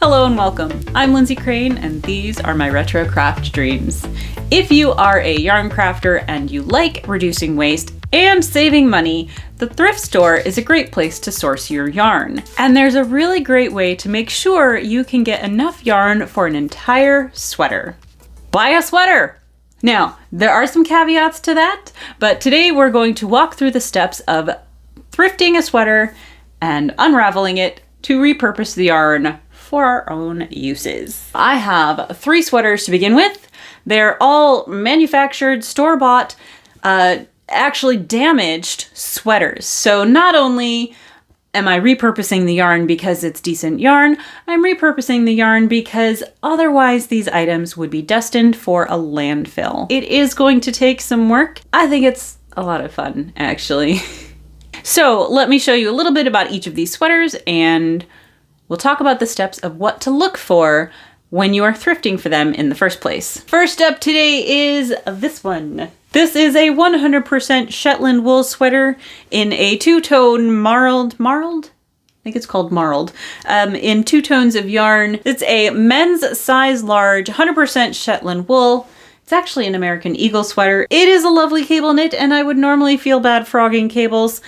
Hello and welcome. I'm Lindsay Crane and these are my retro craft dreams. If you are a yarn crafter and you like reducing waste and saving money, the thrift store is a great place to source your yarn. And there's a really great way to make sure you can get enough yarn for an entire sweater. Buy a sweater! Now, there are some caveats to that, but today we're going to walk through the steps of thrifting a sweater and unraveling it to repurpose the yarn for our own uses. I have 3 sweaters to begin with. They're all manufactured, store-bought, actually damaged sweaters. So not only am I repurposing the yarn because it's decent yarn, I'm repurposing the yarn because otherwise these items would be destined for a landfill. It is going to take some work. I think it's a lot of fun, actually. So let me show you a little bit about each of these sweaters and we'll talk about the steps of what to look for when you are thrifting for them in the first place. First up today is this one. This is a 100% Shetland wool sweater in a 2-tone marled? I think it's called marled. In 2 tones of yarn. It's a men's size large, 100% Shetland wool. It's actually an American Eagle sweater. It is a lovely cable knit and I would normally feel bad frogging cables.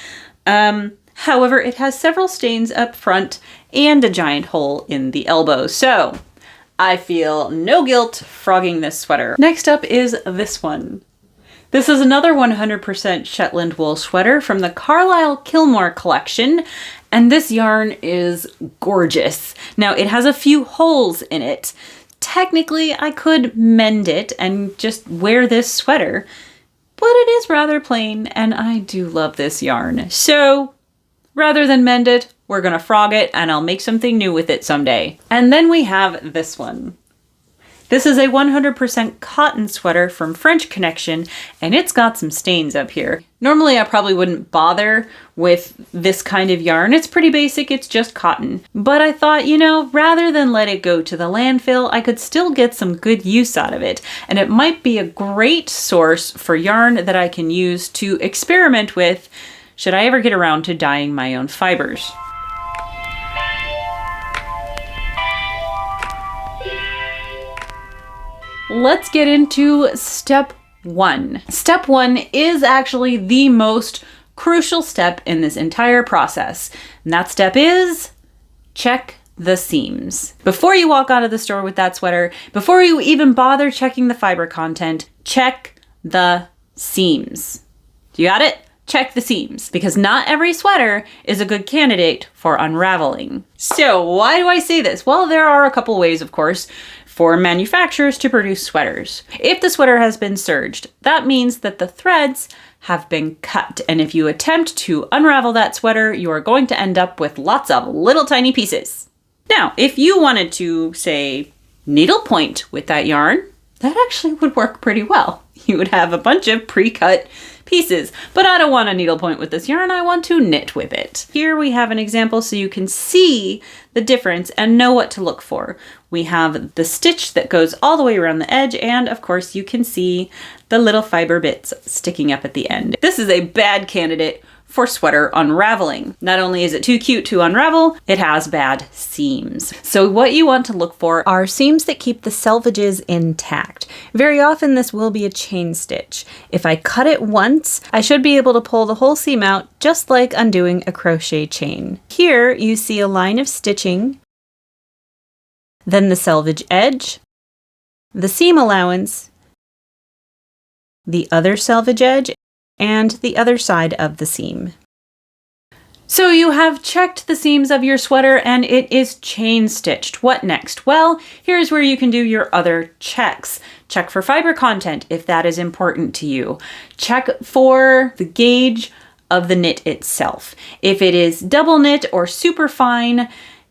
However, it has several stains up front and a giant hole in the elbow. So I feel no guilt frogging this sweater. Next up is this one. This is another 100% Shetland wool sweater from the Carlisle Kilmore collection, and this yarn is gorgeous. Now, it has a few holes in it. Technically, I could mend it and just wear this sweater, but it is rather plain, and I do love this yarn. So, rather than mend it, we're gonna frog it, and I'll make something new with it someday. And then we have this one. This is a 100% cotton sweater from French Connection, and it's got some stains up here. Normally I probably wouldn't bother with this kind of yarn. It's pretty basic, it's just cotton. But I thought, you know, rather than let it go to the landfill, I could still get some good use out of it. And it might be a great source for yarn that I can use to experiment with should I ever get around to dyeing my own fibers. Let's get into step 1. Step 1 is actually the most crucial step in this entire process. And that step is check the seams. Before you walk out of the store with that sweater, before you even bother checking the fiber content, check the seams. You got it? Check the seams, because not every sweater is a good candidate for unraveling. So why do I say this? Well, there are a couple ways, of course, for manufacturers to produce sweaters. If the sweater has been serged, that means that the threads have been cut. And if you attempt to unravel that sweater, you are going to end up with lots of little tiny pieces. Now, if you wanted to, say, needlepoint with that yarn, that actually would work pretty well. You would have a bunch of pre-cut pieces, but I don't want to needlepoint with this yarn, I want to knit with it. Here we have an example so you can see the difference and know what to look for. We have the stitch that goes all the way around the edge, and of course you can see the little fiber bits sticking up at the end. This is a bad candidate for sweater unraveling. Not only is it too cute to unravel, it has bad seams. So what you want to look for are seams that keep the selvages intact. Very often this will be a chain stitch. If I cut it once, I should be able to pull the whole seam out just like undoing a crochet chain. Here you see a line of stitching, then the selvage edge, the seam allowance, the other selvage edge, and the other side of the seam. So you have checked the seams of your sweater and it is chain stitched. What next? Well, here's where you can do your other checks. Check for fiber content if that is important to you. Check for the gauge of the knit itself. If it is double knit or super fine,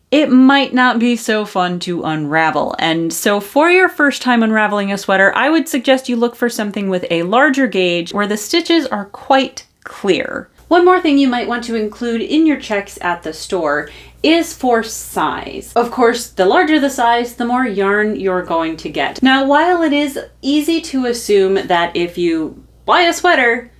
it might not be so fun to unravel. And so for your first time unraveling a sweater, I would suggest you look for something with a larger gauge where the stitches are quite clear. One more thing you might want to include in your checks at the store is for size. Of course, the larger the size, the more yarn you're going to get. Now, while it is easy to assume that if you buy a sweater,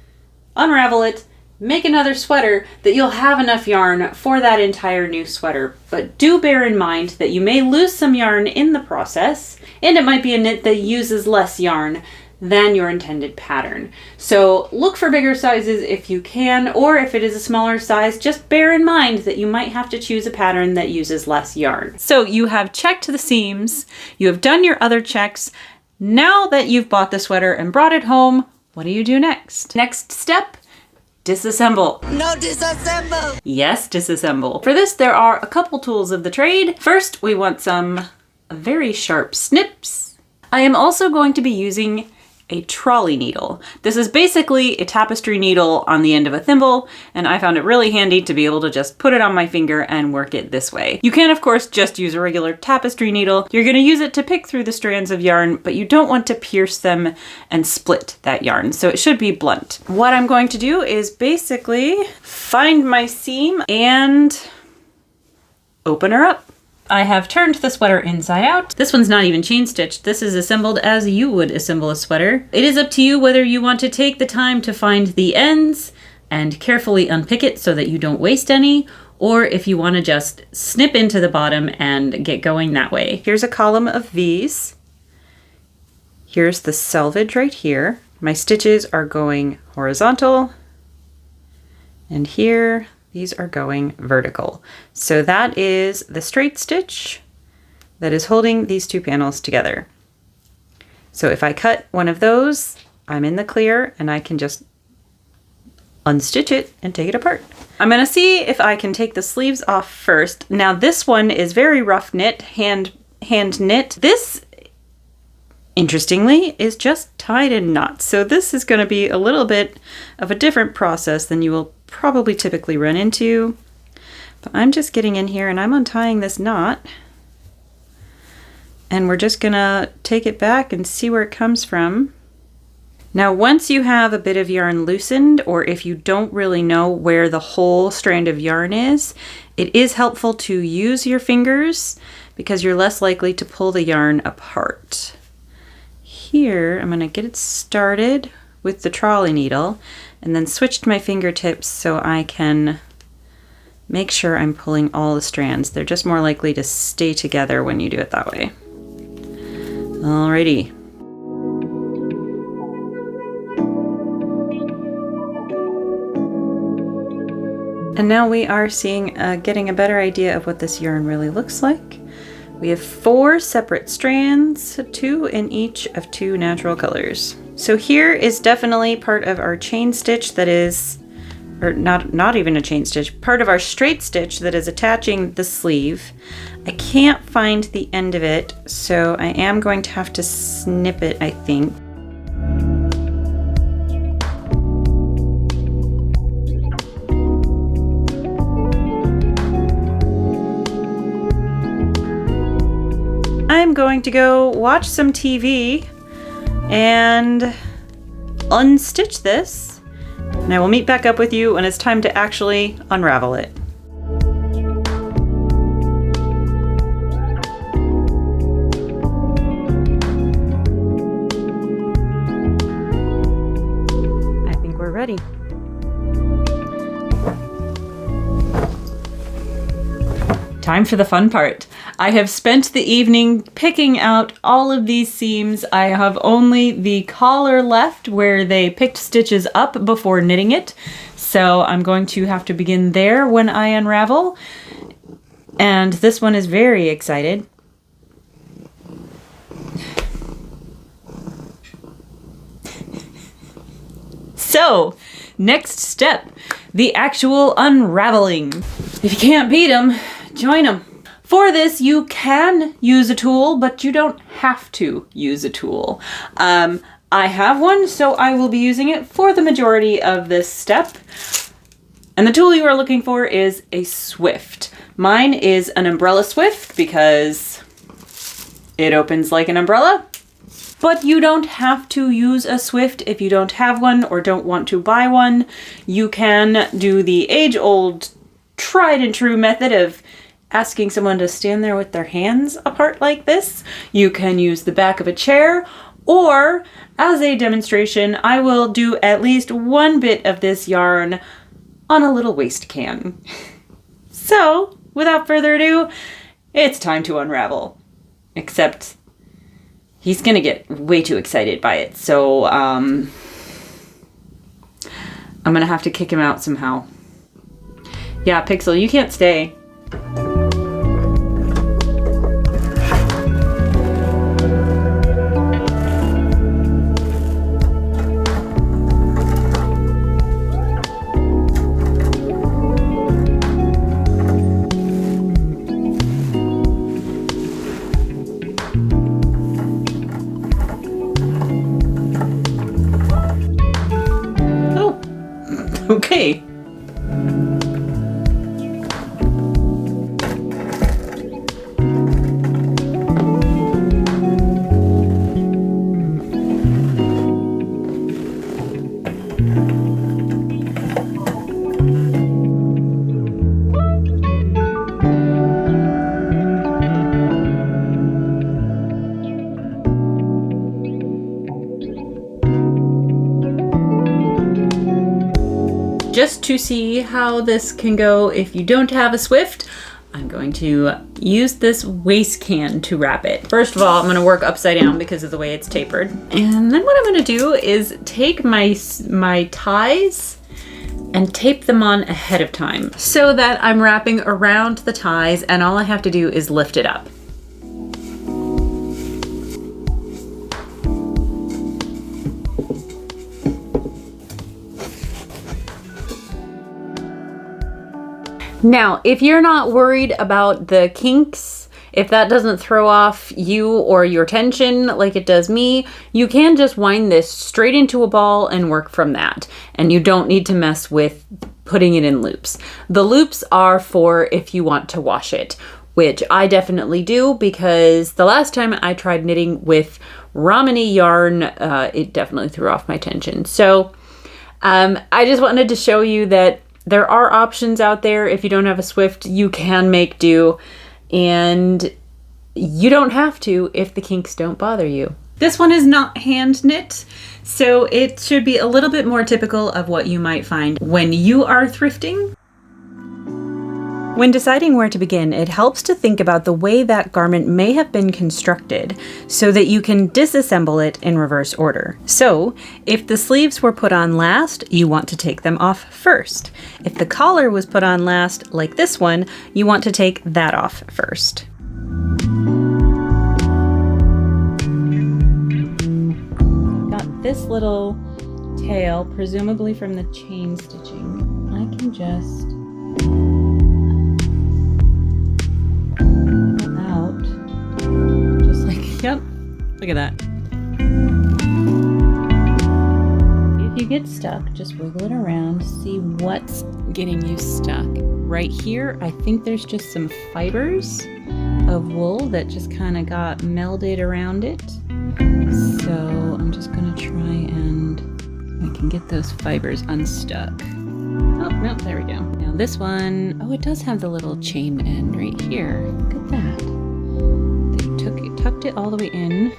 unravel it, make another sweater that you'll have enough yarn for that entire new sweater. But do bear in mind that you may lose some yarn in the process, and it might be a knit that uses less yarn than your intended pattern. So look for bigger sizes if you can, or if it is a smaller size, just bear in mind that you might have to choose a pattern that uses less yarn. So you have checked the seams, you have done your other checks. Now that you've bought the sweater and brought it home, what do you do next? Next step, disassemble. No, disassemble! Yes, disassemble. For this, there are a couple tools of the trade. First, we want some very sharp snips. I am also going to be using a trolley needle. This is basically a tapestry needle on the end of a thimble, and I found it really handy to be able to just put it on my finger and work it this way. You can, of course, just use a regular tapestry needle. You're going to use it to pick through the strands of yarn, but you don't want to pierce them and split that yarn, so it should be blunt. What I'm going to do is basically find my seam and open her up. I have turned the sweater inside out. This one's not even chain stitched. This is assembled as you would assemble a sweater. It is up to you whether you want to take the time to find the ends and carefully unpick it so that you don't waste any, or if you want to just snip into the bottom and get going that way. Here's a column of V's. Here's the selvage right here. My stitches are going horizontal, and here these are going vertical. So that is the straight stitch that is holding these two panels together. So if I cut one of those, I'm in the clear and I can just unstitch it and take it apart. I'm gonna see if I can take the sleeves off first. Now this one is very rough knit, hand knit. This, interestingly, is just tied in knots. So this is gonna be a little bit of a different process than you will probably typically run into. But I'm just getting in here and I'm untying this knot. And we're just gonna take it back and see where it comes from. Now, once you have a bit of yarn loosened, or if you don't really know where the whole strand of yarn is, it is helpful to use your fingers because you're less likely to pull the yarn apart. Here, I'm gonna get it started with the trolley needle and then switch to my fingertips so I can make sure I'm pulling all the strands. They're just more likely to stay together when you do it that way. Alrighty. And now we are getting a better idea of what this yarn really looks like. We have 4 separate strands, 2 in each of 2 natural colors. So here is definitely part of our chain stitch that is, or not even a chain stitch, part of our straight stitch that is attaching the sleeve. I can't find the end of it, so I am going to have to snip it, I think. I'm going to go watch some TV and unstitch this, and I will meet back up with you when it's time to actually unravel it. I think we're ready. Time for the fun part. I have spent the evening picking out all of these seams. I have only the collar left where they picked stitches up before knitting it. So I'm going to have to begin there when I unravel. And this one is very excited. So, next step, the actual unraveling. If you can't beat them, join them. For this, you can use a tool, but you don't have to use a tool. I have one, so I will be using it for the majority of this step. And the tool you are looking for is a swift. Mine is an umbrella swift because it opens like an umbrella. But you don't have to use a swift if you don't have one or don't want to buy one. You can do the age-old, tried and true method of asking someone to stand there with their hands apart like this. You can use the back of a chair, or as a demonstration, I will do at least one bit of this yarn on a little waste can. So, without further ado, it's time to unravel. Except, he's gonna get way too excited by it, so, I'm gonna have to kick him out somehow. Yeah, Pixel, you can't stay. Okay. Just to see how this can go if you don't have a Swift, I'm going to use this waste can to wrap it. First of all, I'm gonna work upside down because of the way it's tapered. And then what I'm gonna do is take my ties and tape them on ahead of time so that I'm wrapping around the ties and all I have to do is lift it up. Now, if you're not worried about the kinks, if that doesn't throw off you or your tension like it does me, you can just wind this straight into a ball and work from that. And you don't need to mess with putting it in loops. The loops are for if you want to wash it, which I definitely do because the last time I tried knitting with Romany yarn, it definitely threw off my tension. So I just wanted to show you that there are options out there. If you don't have a Swift, you can make do, and you don't have to if the kinks don't bother you. This one is not hand knit, so it should be a little bit more typical of what you might find when you are thrifting. When deciding where to begin, it helps to think about the way that garment may have been constructed so that you can disassemble it in reverse order. So, if the sleeves were put on last, you want to take them off first. If the collar was put on last, like this one, you want to take that off first. Got this little tail, presumably from the chain stitching. I can just yep, look at that. If you get stuck, just wiggle it around, see what's getting you stuck. Right here, I think there's just some fibers of wool that just kind of got melded around it. So I'm just gonna try and I can get those fibers unstuck. Oh, no, there we go. Now this one, oh, it does have the little chain end right here. Look at that. Tucked it all the way in.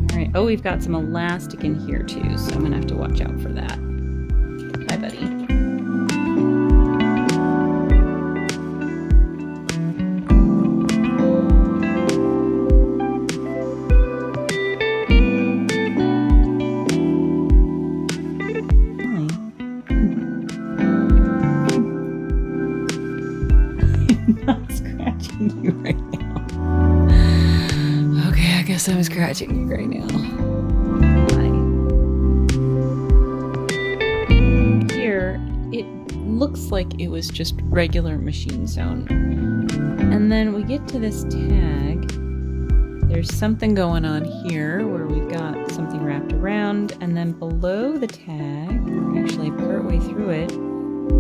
All right. Oh, we've got some elastic in here too, so I'm gonna have to watch out for that. Hi, buddy. You right now. Okay, I guess I'm scratching you right now. Hi. Here, it looks like it was just regular machine sewn. And then we get to this tag. There's something going on here where we've got something wrapped around, and then below the tag, actually partway through it,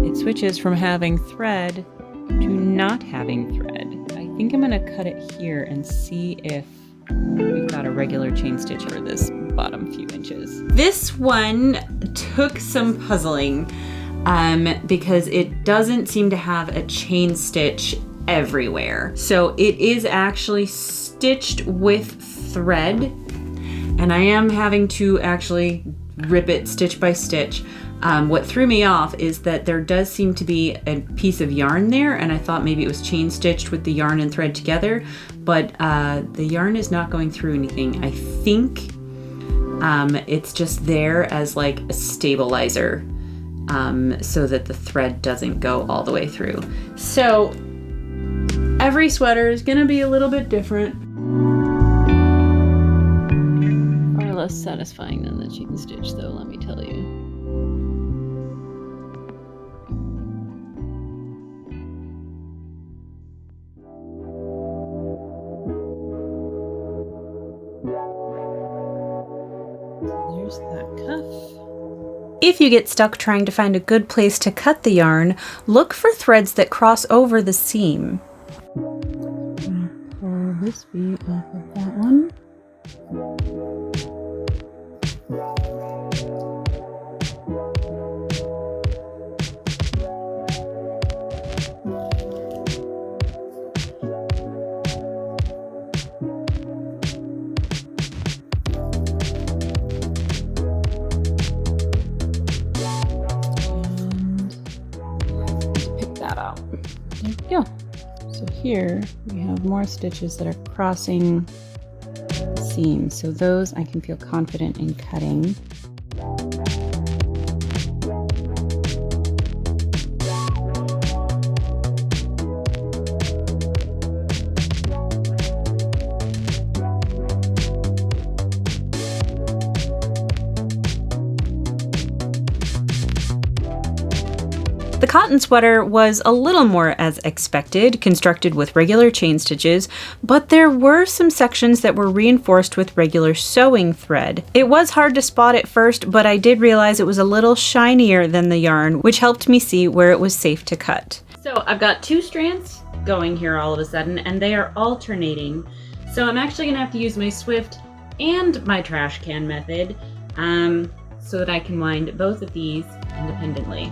it switches from having thread to not having thread. I think I'm gonna cut it here and see if we've got a regular chain stitch for this bottom few inches. This one took some puzzling because it doesn't seem to have a chain stitch everywhere. So it is actually stitched with thread, and I am having to actually rip it stitch by stitch. What threw me off is that there does seem to be a piece of yarn there, and I thought maybe it was chain stitched with the yarn and thread together, but the yarn is not going through anything. I think it's just there as like a stabilizer, so that the thread doesn't go all the way through. So every sweater is gonna be a little bit different. Far less satisfying than the chain stitch though, let me tell you. There's that cuff. If you get stuck trying to find a good place to cut the yarn, look for threads that cross over the seam. Pull this V off of that one. There we go. So here we have more stitches that are crossing seams. So those I can feel confident in cutting. The cotton sweater was a little more as expected, constructed with regular chain stitches, but there were some sections that were reinforced with regular sewing thread. It was hard to spot at first, but I did realize it was a little shinier than the yarn, which helped me see where it was safe to cut. So I've got 2 strands going here all of a sudden, and they are alternating. So I'm actually gonna have to use my Swift and my trash can method so that I can wind both of these independently.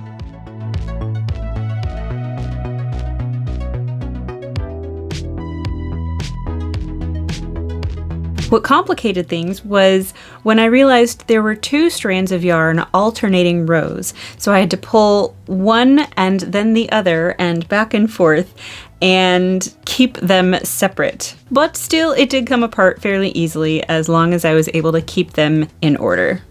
What complicated things was when I realized there were 2 strands of yarn alternating rows. So I had to pull one and then the other and back and forth and keep them separate. But still, it did come apart fairly easily as long as I was able to keep them in order.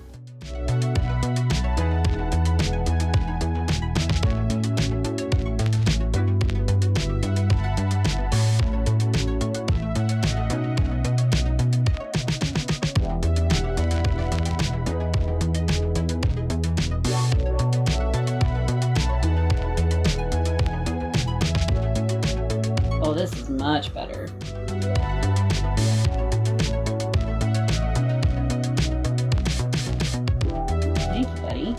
Oh, this is much better. Thank you, buddy.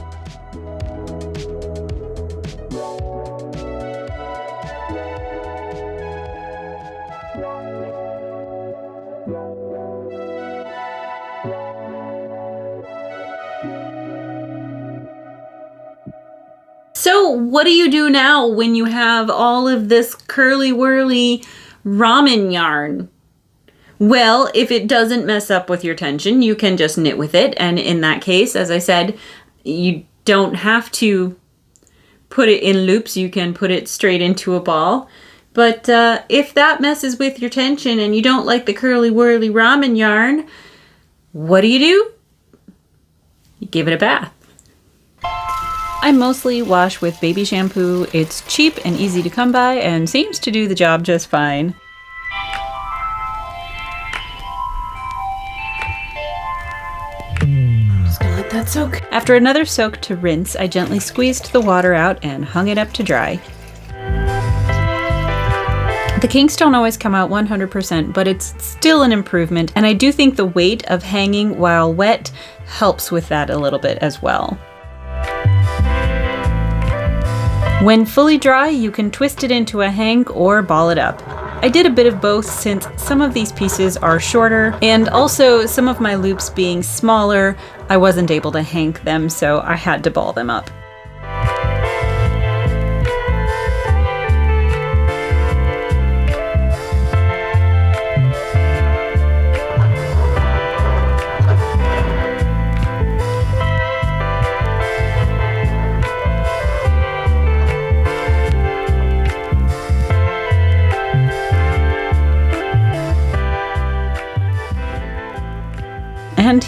So what do you do now when you have all of this curly-whirly ramen yarn? Well, if it doesn't mess up with your tension, you can just knit with it. And in that case, as I said, you don't have to put it in loops. You can put it straight into a ball. But if that messes with your tension and you don't like the curly-whirly ramen yarn, what do? You give it a bath. I mostly wash with baby shampoo. It's cheap and easy to come by and seems to do the job just fine. Just gonna let that soak. After another soak to rinse, I gently squeezed the water out and hung it up to dry. The kinks don't always come out 100%, but it's still an improvement, and I do think the weight of hanging while wet helps with that a little bit as well. When fully dry, you can twist it into a hank or ball it up. I did a bit of both since some of these pieces are shorter, and also some of my loops being smaller, I wasn't able to hank them, so I had to ball them up.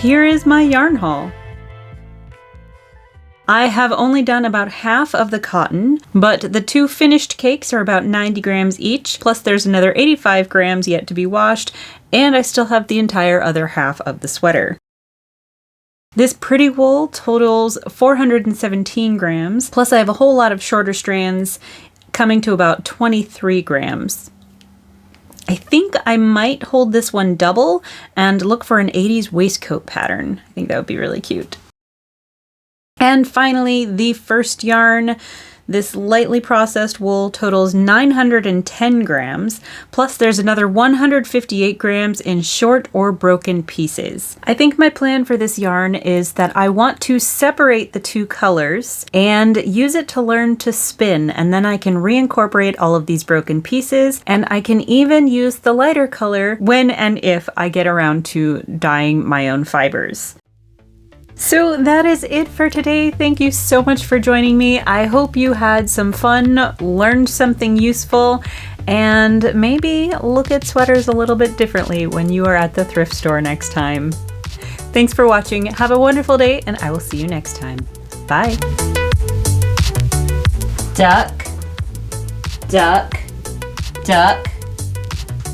here is my yarn haul. I have only done about half of the cotton, but the 2 finished cakes are about 90 grams each, plus there's another 85 grams yet to be washed, and I still have the entire other half of the sweater. This pretty wool totals 417 grams, plus I have a whole lot of shorter strands coming to about 23 grams. I think I might hold this one double and look for an 80s waistcoat pattern. I think that would be really cute. And finally, the first yarn. This lightly processed wool totals 910 grams, plus there's another 158 grams in short or broken pieces. I think my plan for this yarn is that I want to separate the 2 colors and use it to learn to spin, and then I can reincorporate all of these broken pieces, and I can even use the lighter color when and if I get around to dyeing my own fibers. So that is it for today. Thank you so much for joining me. I hope you had some fun, learned something useful, and maybe look at sweaters a little bit differently when you are at the thrift store next time. Thanks for watching. Have a wonderful day, and I will see you next time. Bye. Duck, duck, duck,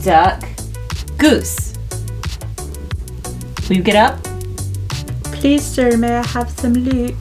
duck, goose. Will you get up? Please, sir, may I have some loot?